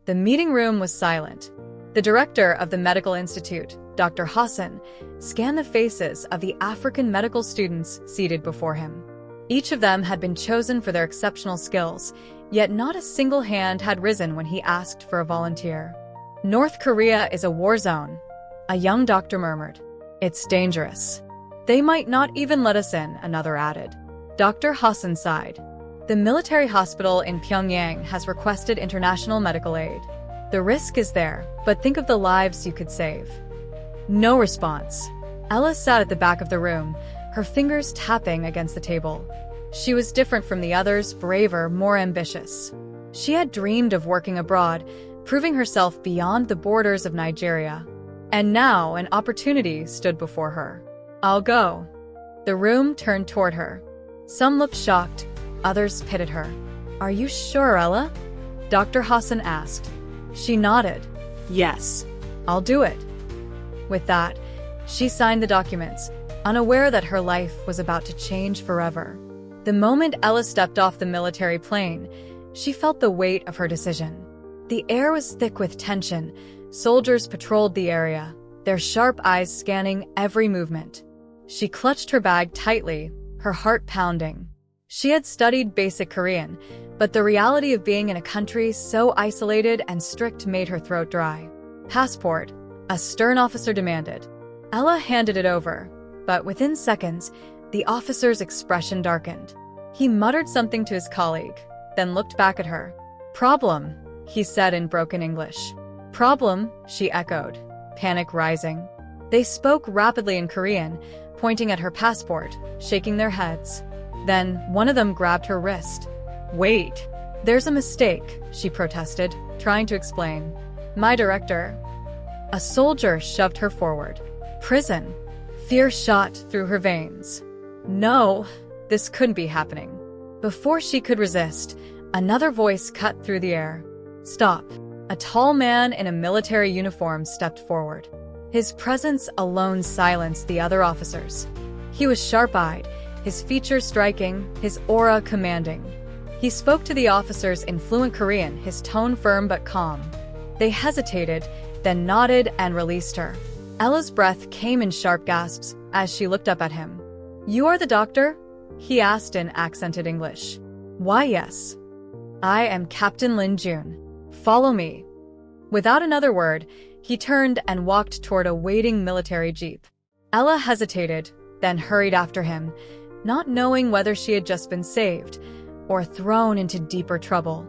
The meeting room was silent. The director of the medical institute, Dr. Hassan, scanned the faces of the African medical students seated before him. Each of them had been chosen for their exceptional skills, yet not a single hand had risen when he asked for a volunteer. "North Korea is a war zone," a young doctor murmured. "It's dangerous. They might not even let us in," another added. Dr. Hassan sighed. "The military hospital in Pyongyang has requested international medical aid. The risk is there, but think of the lives you could save." No response. Ella sat at the back of the room, her fingers tapping against the table. She was different from the others, braver, more ambitious. She had dreamed of working abroad, proving herself beyond the borders of Nigeria. And now an opportunity stood before her. "I'll go." The room turned toward her. Some looked shocked, others pitied her. "Are you sure, Ella?" Dr. Hassan asked. She nodded. "Yes, I'll do it." With that, she signed the documents, unaware that her life was about to change forever. The moment Ella stepped off the military plane, she felt the weight of her decision. The air was thick with tension. Soldiers patrolled the area, their sharp eyes scanning every movement. She clutched her bag tightly, her heart pounding. She had studied basic Korean, but the reality of being in a country so isolated and strict made her throat dry. "Passport," a stern officer demanded. Ella handed it over, but within seconds, the officer's expression darkened. He muttered something to his colleague, then looked back at her. "Problem," he said in broken English. "Problem," she echoed, panic rising. They spoke rapidly in Korean, pointing at her passport, shaking their heads. Then one of them grabbed her wrist. "Wait, there's a mistake," she protested, trying to explain. "My director." A soldier shoved her forward. "Prison." Fear shot through her veins. No, this couldn't be happening. Before she could resist, another voice cut through the air. "Stop." A tall man in a military uniform stepped forward. His presence alone silenced the other officers. He was sharp-eyed, his features striking, his aura commanding. He spoke to the officers in fluent Korean, his tone firm but calm. They hesitated, then nodded and released her. Ella's breath came in sharp gasps as she looked up at him. "You are the doctor?" he asked in accented English. "Why, yes. I am Captain Lin Jun. Follow me." Without another word, he turned and walked toward a waiting military jeep. Ella hesitated, then hurried after him, not knowing whether she had just been saved or thrown into deeper trouble.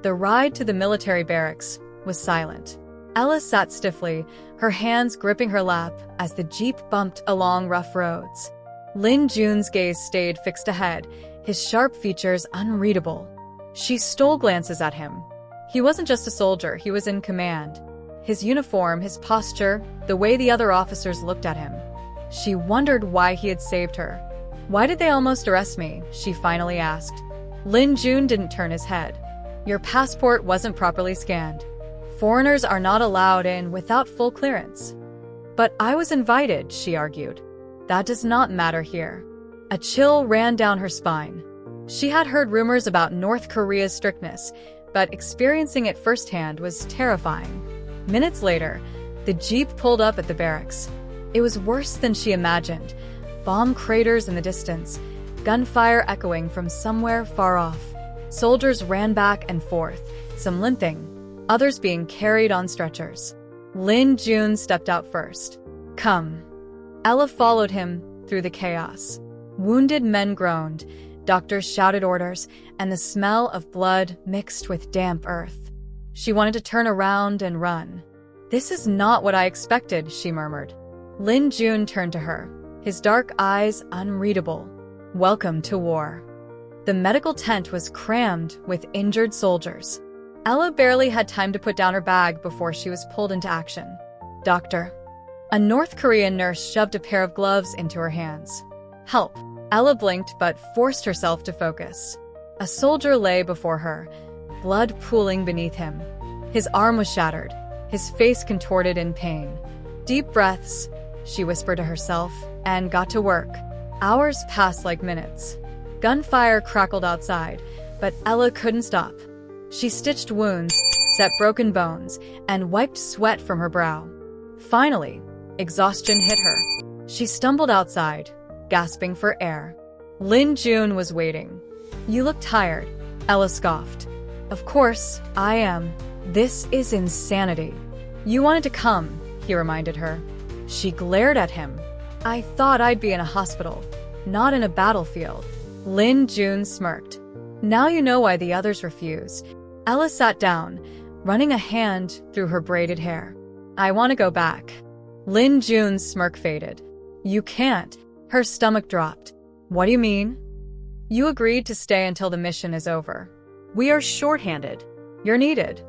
The ride to the military barracks was silent. Ella sat stiffly, her hands gripping her lap as the jeep bumped along rough roads. Lin Jun's gaze stayed fixed ahead, his sharp features unreadable. She stole glances at him. He wasn't just a soldier, he was in command. His uniform, his posture, the way the other officers looked at him. She wondered why he had saved her. "Why did they almost arrest me?" she finally asked. Lin Jun didn't turn his head. "Your passport wasn't properly scanned. Foreigners are not allowed in without full clearance." "But I was invited," she argued. "That does not matter here." A chill ran down her spine. She had heard rumors about North Korea's strictness, but experiencing it firsthand was terrifying. Minutes later, the jeep pulled up at the barracks. It was worse than she imagined. Bomb craters in the distance, gunfire echoing from somewhere far off. Soldiers ran back and forth, some limping, others being carried on stretchers. Lin Jun stepped out first. "Come." Ella followed him through the chaos. Wounded men groaned, doctors shouted orders, and the smell of blood mixed with damp earth. She wanted to turn around and run. "This is not what I expected," she murmured. Lin Jun turned to her, his dark eyes unreadable. "Welcome to war." The medical tent was crammed with injured soldiers. Ella barely had time to put down her bag before she was pulled into action. "Doctor." A North Korean nurse shoved a pair of gloves into her hands. "Help." Ella blinked but forced herself to focus. A soldier lay before her, blood pooling beneath him. His arm was shattered, his face contorted in pain. "Deep breaths," she whispered to herself, and got to work. Hours passed like minutes. Gunfire crackled outside, but Ella couldn't stop. She stitched wounds, set broken bones, and wiped sweat from her brow. Finally, exhaustion hit her. She stumbled outside, gasping for air. Lin Jun was waiting. "You look tired," Ella scoffed. "Of course, I am. This is insanity." "You wanted to come," he reminded her. She glared at him. "I thought I'd be in a hospital, not in a battlefield." Lin Jun smirked. "Now you know why the others refused." Ella sat down, running a hand through her braided hair. "I want to go back." Lin Jun's smirk faded. "You can't." Her stomach dropped. "What do you mean?" "You agreed to stay until the mission is over. We are shorthanded. You're needed."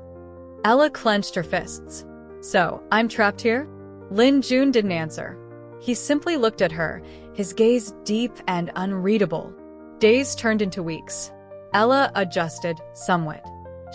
Ella clenched her fists. "So, I'm trapped here?" Lin Jun didn't answer. He simply looked at her, his gaze deep and unreadable. Days turned into weeks. Ella adjusted somewhat.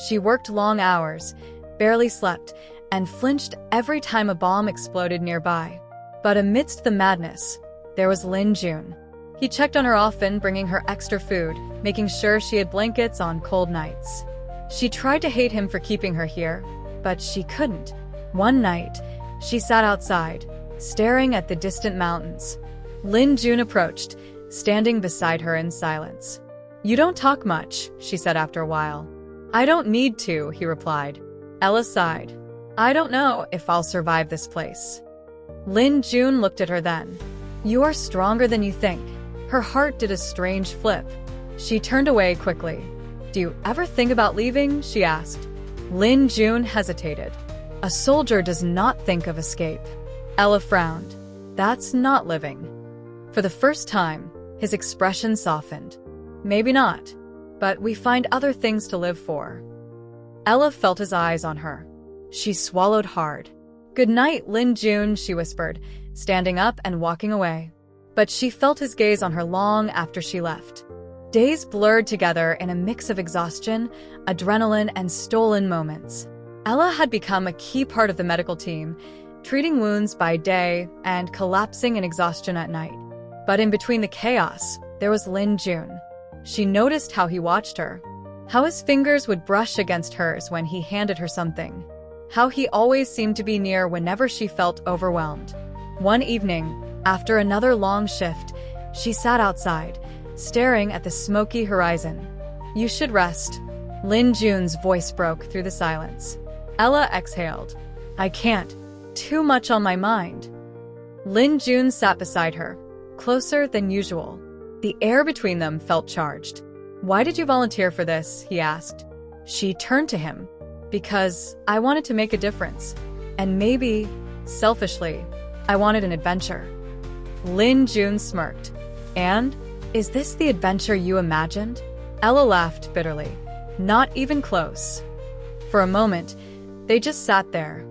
She worked long hours, barely slept, and flinched every time a bomb exploded nearby. But amidst the madness, there was Lin Jun. He checked on her often, bringing her extra food, making sure she had blankets on cold nights. She tried to hate him for keeping her here, but she couldn't. One night, she sat outside, staring at the distant mountains. Lin Jun approached, standing beside her in silence. "You don't talk much," she said after a while. "I don't need to," he replied. Ella sighed. "I don't know if I'll survive this place." Lin Jun looked at her then. "You are stronger than you think." Her heart did a strange flip. She turned away quickly. "Do you ever think about leaving?" she asked. Lin Jun hesitated. "A soldier does not think of escape." Ella frowned. "That's not living." For the first time, his expression softened. "Maybe not, but we find other things to live for." Ella felt his eyes on her. She swallowed hard. "Good night, Lin Jun," she whispered, standing up and walking away. But she felt his gaze on her long after she left. Days blurred together in a mix of exhaustion, adrenaline, and stolen moments. Ella had become a key part of the medical team, treating wounds by day and collapsing in exhaustion at night. But in between the chaos, there was Lin Jun. She noticed how he watched her, how his fingers would brush against hers when he handed her something, how he always seemed to be near whenever she felt overwhelmed. One evening, after another long shift, she sat outside, staring at the smoky horizon. "You should rest." Lin Jun's voice broke through the silence. Ella exhaled. "I can't. Too much on my mind." Lin Jun sat beside her, closer than usual. The air between them felt charged. "Why did you volunteer for this?" he asked. She turned to him. "Because I wanted to make a difference. And maybe, selfishly, I wanted an adventure." Lin Jun smirked. "And? Is this the adventure you imagined?" Ella laughed bitterly. "Not even close." For a moment, they just sat there.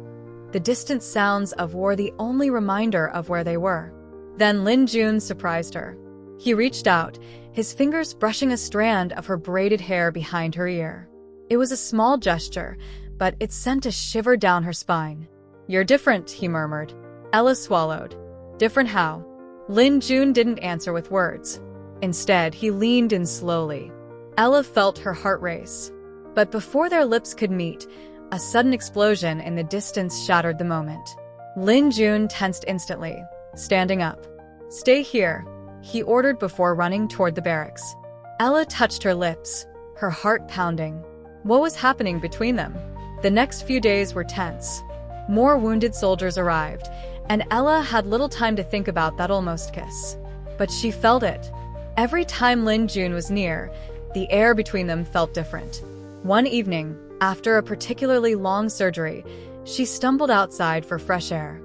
The distant sounds of war the only reminder of where they were. Then Lin Jun surprised her. He reached out, his fingers brushing a strand of her braided hair behind her ear. It was a small gesture, but it sent a shiver down her spine. "You're different," he murmured. Ella swallowed. "Different how?" Lin Jun didn't answer with words. Instead, he leaned in slowly. Ella felt her heart race. But before their lips could meet, a sudden explosion in the distance shattered the moment. Lin Jun tensed instantly, standing up. "Stay here," he ordered before running toward the barracks. Ella touched her lips, her heart pounding. What was happening between them? The next few days were tense. More wounded soldiers arrived, and Ella had little time to think about that almost kiss. But she felt it. Every time Lin Jun was near, the air between them felt different. One evening, after a particularly long surgery, she stumbled outside for fresh air.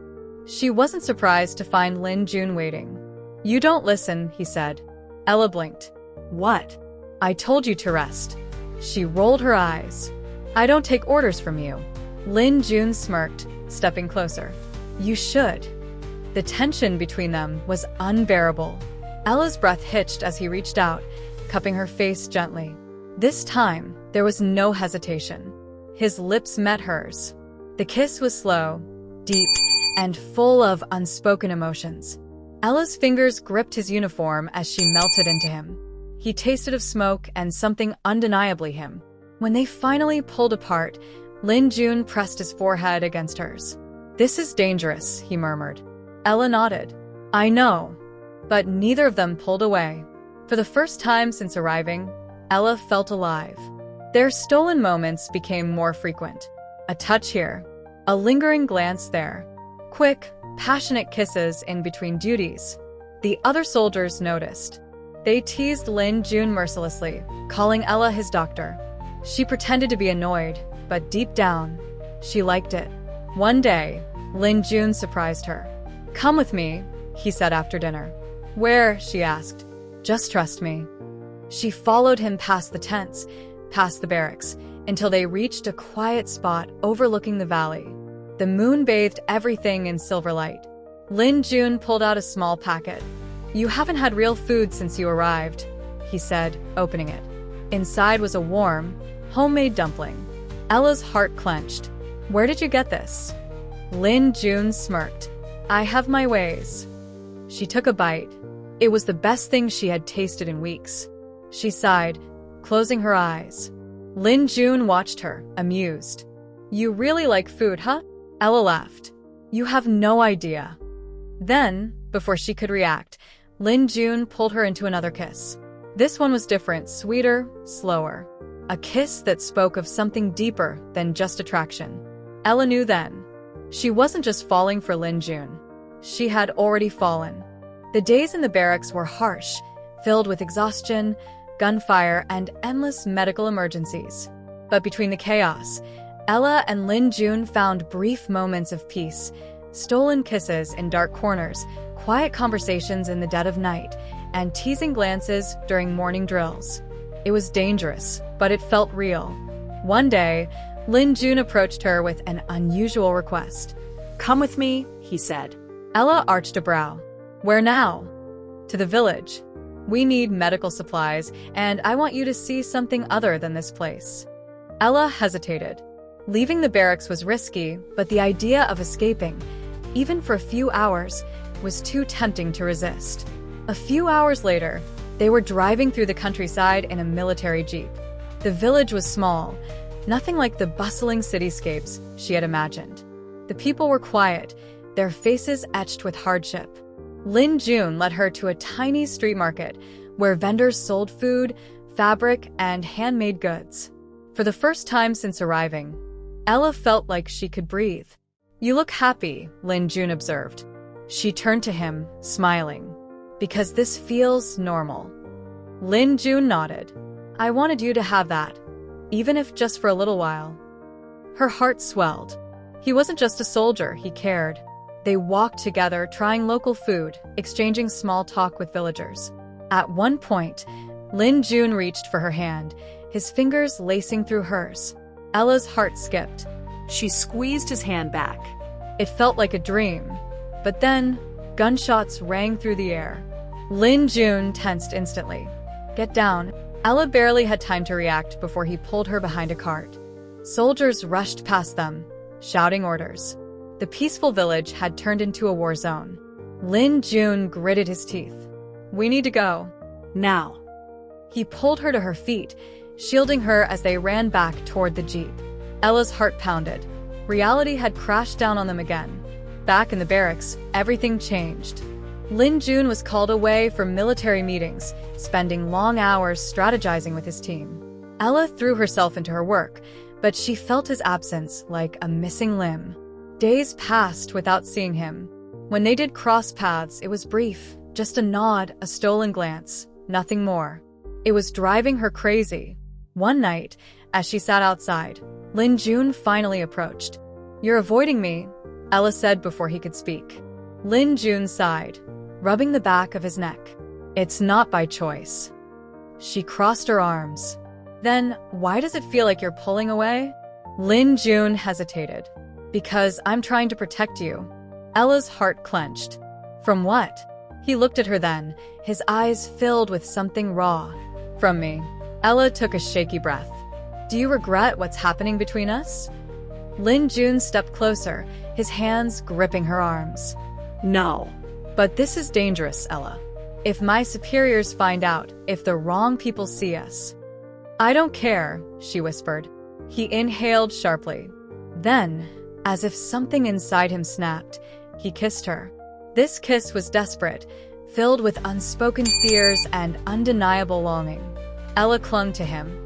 She wasn't surprised to find Lin Jun waiting. "You don't listen," he said. Ella blinked. "What?" "I told you to rest." She rolled her eyes. "I don't take orders from you." Lin Jun smirked, stepping closer. "You should." The tension between them was unbearable. Ella's breath hitched as he reached out, cupping her face gently. This time, there was no hesitation. His lips met hers. The kiss was slow, deep, and full of unspoken emotions. Ella's fingers gripped his uniform as she melted into him. He tasted of smoke and something undeniably him. When they finally pulled apart, Lin Jun pressed his forehead against hers. "This is dangerous," he murmured. Ella nodded. "I know." But neither of them pulled away. For the first time since arriving, Ella felt alive. Their stolen moments became more frequent. A touch here, a lingering glance there, quick, passionate kisses in between duties. The other soldiers noticed. They teased Lin Jun mercilessly, calling Ella his doctor. She pretended to be annoyed, but deep down, she liked it. One day, Lin Jun surprised her. "Come with me," he said after dinner. "Where?" she asked. "Just trust me." She followed him past the tents, past the barracks, until they reached a quiet spot overlooking the valley. The moon bathed everything in silver light. Lin Jun pulled out a small packet. "You haven't had real food since you arrived," he said, opening it. Inside was a warm, homemade dumpling. Ella's heart clenched. "Where did you get this?" Lin Jun smirked. "I have my ways." She took a bite. It was the best thing she had tasted in weeks. She sighed, closing her eyes. Lin Jun watched her, amused. "You really like food, huh?" Ella laughed. "You have no idea." Then, before she could react, Lin Jun pulled her into another kiss. This one was different, sweeter, slower. A kiss that spoke of something deeper than just attraction. Ella knew then. She wasn't just falling for Lin Jun. She had already fallen. The days in the barracks were harsh, filled with exhaustion, gunfire, and endless medical emergencies. But between the chaos, Ella and Lin Jun found brief moments of peace, stolen kisses in dark corners, quiet conversations in the dead of night, and teasing glances during morning drills. It was dangerous, but it felt real. One day, Lin Jun approached her with an unusual request. "Come with me," he said. Ella arched a brow. "Where now?" "To the village. We need medical supplies, and I want you to see something other than this place." Ella hesitated. Leaving the barracks was risky, but the idea of escaping, even for a few hours, was too tempting to resist. A few hours later, they were driving through the countryside in a military jeep. The village was small, nothing like the bustling cityscapes she had imagined. The people were quiet, their faces etched with hardship. Lin Jun led her to a tiny street market where vendors sold food, fabric, and handmade goods. For the first time since arriving, Ella felt like she could breathe. "You look happy," Lin Jun observed. She turned to him, smiling. "Because this feels normal." Lin Jun nodded. "I wanted you to have that, even if just for a little while." Her heart swelled. He wasn't just a soldier, he cared. They walked together, trying local food, exchanging small talk with villagers. At one point, Lin Jun reached for her hand, his fingers lacing through hers. Ella's heart skipped. She squeezed his hand back. It felt like a dream. But then, gunshots rang through the air. Lin Jun tensed instantly. "Get down." Ella barely had time to react before he pulled her behind a cart. Soldiers rushed past them, shouting orders. The peaceful village had turned into a war zone. Lin Jun gritted his teeth. "We need to go. Now." He pulled her to her feet, shielding her as they ran back toward the jeep. Ella's heart pounded. Reality had crashed down on them again. Back in the barracks, everything changed. Lin Jun was called away for military meetings, spending long hours strategizing with his team. Ella threw herself into her work, but she felt his absence like a missing limb. Days passed without seeing him. When they did cross paths, it was brief, just a nod, a stolen glance, nothing more. It was driving her crazy. One night, as she sat outside, Lin Jun finally approached. "You're avoiding me," Ella said before he could speak. Lin Jun sighed, rubbing the back of his neck. "It's not by choice." She crossed her arms. "Then, why does it feel like you're pulling away?" Lin Jun hesitated. "Because I'm trying to protect you." Ella's heart clenched. "From what?" He looked at her then, his eyes filled with something raw. "From me." Ella took a shaky breath. "Do you regret what's happening between us?" Lin Jun stepped closer, his hands gripping her arms. "No." "But this is dangerous, Ella. If my superiors find out, if the wrong people see us." "I don't care," she whispered. He inhaled sharply. Then, as if something inside him snapped, he kissed her. This kiss was desperate, filled with unspoken fears and undeniable longing. Ella clung to him,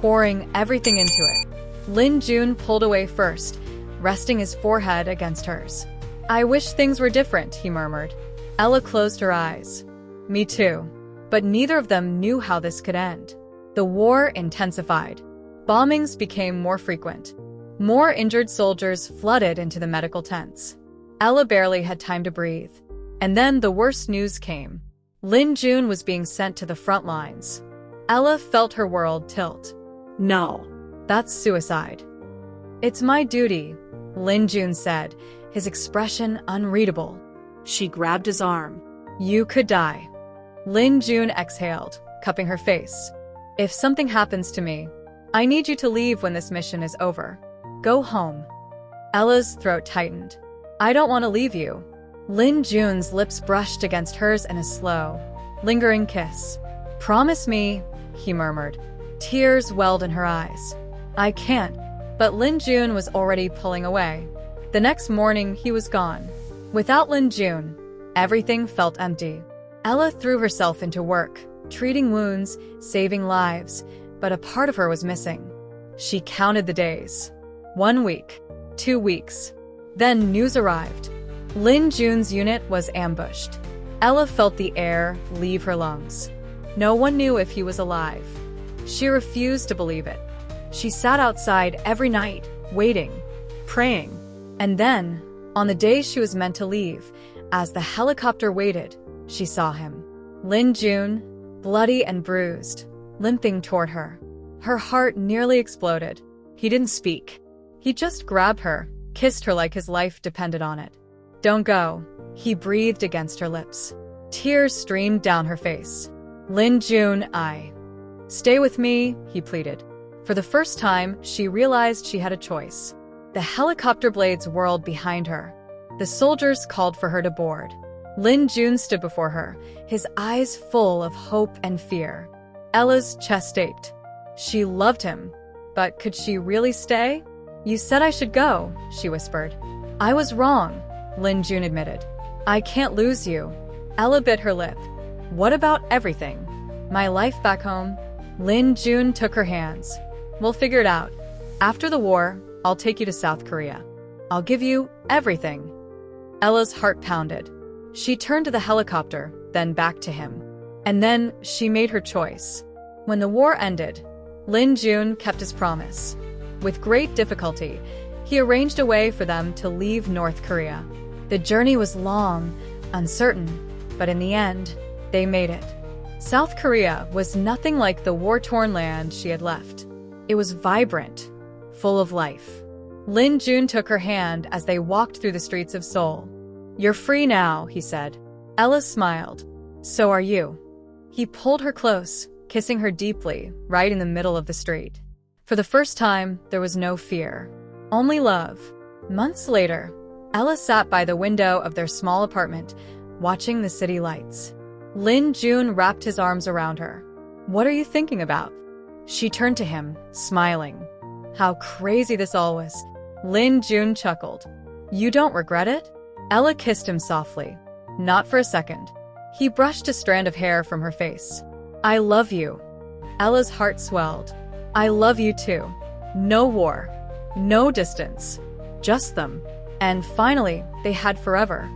pouring everything into it. Lin Jun pulled away first, resting his forehead against hers. "I wish things were different," he murmured. Ella closed her eyes. "Me too." But neither of them knew how this could end. The war intensified. Bombings became more frequent. More injured soldiers flooded into the medical tents. Ella barely had time to breathe. And then the worst news came. Lin Jun was being sent to the front lines. Ella felt her world tilt. No. "That's suicide." "It's my duty," Lin Jun said, his expression unreadable. She grabbed his arm. "You could die." Lin Jun exhaled, cupping her face. "If something happens to me, I need you to leave when this mission is over. Go home." Ella's throat tightened. "I don't want to leave you." Lin Jun's lips brushed against hers in a slow, lingering kiss. "Promise me," he murmured. Tears welled in her eyes. "I can't." But Lin Jun was already pulling away. The next morning, he was gone. Without Lin Jun, everything felt empty. Ella threw herself into work, treating wounds, saving lives, but a part of her was missing. She counted the days. 1 week, 2 weeks. Then news arrived. Lin Jun's unit was ambushed. Ella felt the air leave her lungs. No one knew if he was alive. She refused to believe it. She sat outside every night, waiting, praying. And then, on the day she was meant to leave, as the helicopter waited, she saw him. Lin Jun, bloody and bruised, limping toward her. Her heart nearly exploded. He didn't speak. He just grabbed her, kissed her like his life depended on it. "Don't go," he breathed against her lips. Tears streamed down her face. "Lin Jun, stay with me," he pleaded. For the first time, she realized she had a choice. The helicopter blades whirled behind her. The soldiers called for her to board. Lin Jun stood before her, his eyes full of hope and fear. Ella's chest ached. She loved him, but could she really stay? "You said I should go," she whispered. "I was wrong," Lin Jun admitted. "I can't lose you." Ella bit her lip. "What about everything? My life back home?" Lin Jun took her hands. "We'll figure it out. After the war, I'll take you to South Korea. I'll give you everything." Ella's heart pounded. She turned to the helicopter, then back to him. And then she made her choice. When the war ended, Lin Jun kept his promise. With great difficulty, he arranged a way for them to leave North Korea. The journey was long, uncertain, but in the end, they made it. South Korea was nothing like the war-torn land she had left. It was vibrant, full of life. Lin Jun took her hand as they walked through the streets of Seoul. "You're free now," he said. Ella smiled. "So are you." He pulled her close, kissing her deeply, right in the middle of the street. For the first time, there was no fear, only love. Months later, Ella sat by the window of their small apartment, watching the city lights. Lin Jun wrapped his arms around her. "What are you thinking about?" She turned to him, smiling. How crazy this all was. Lin Jun chuckled. "You don't regret it?" Ella kissed him softly. "Not for a second." He brushed a strand of hair from her face. "I love you." Ella's heart swelled. "I love you too." No war. No distance. Just them. And finally, they had forever.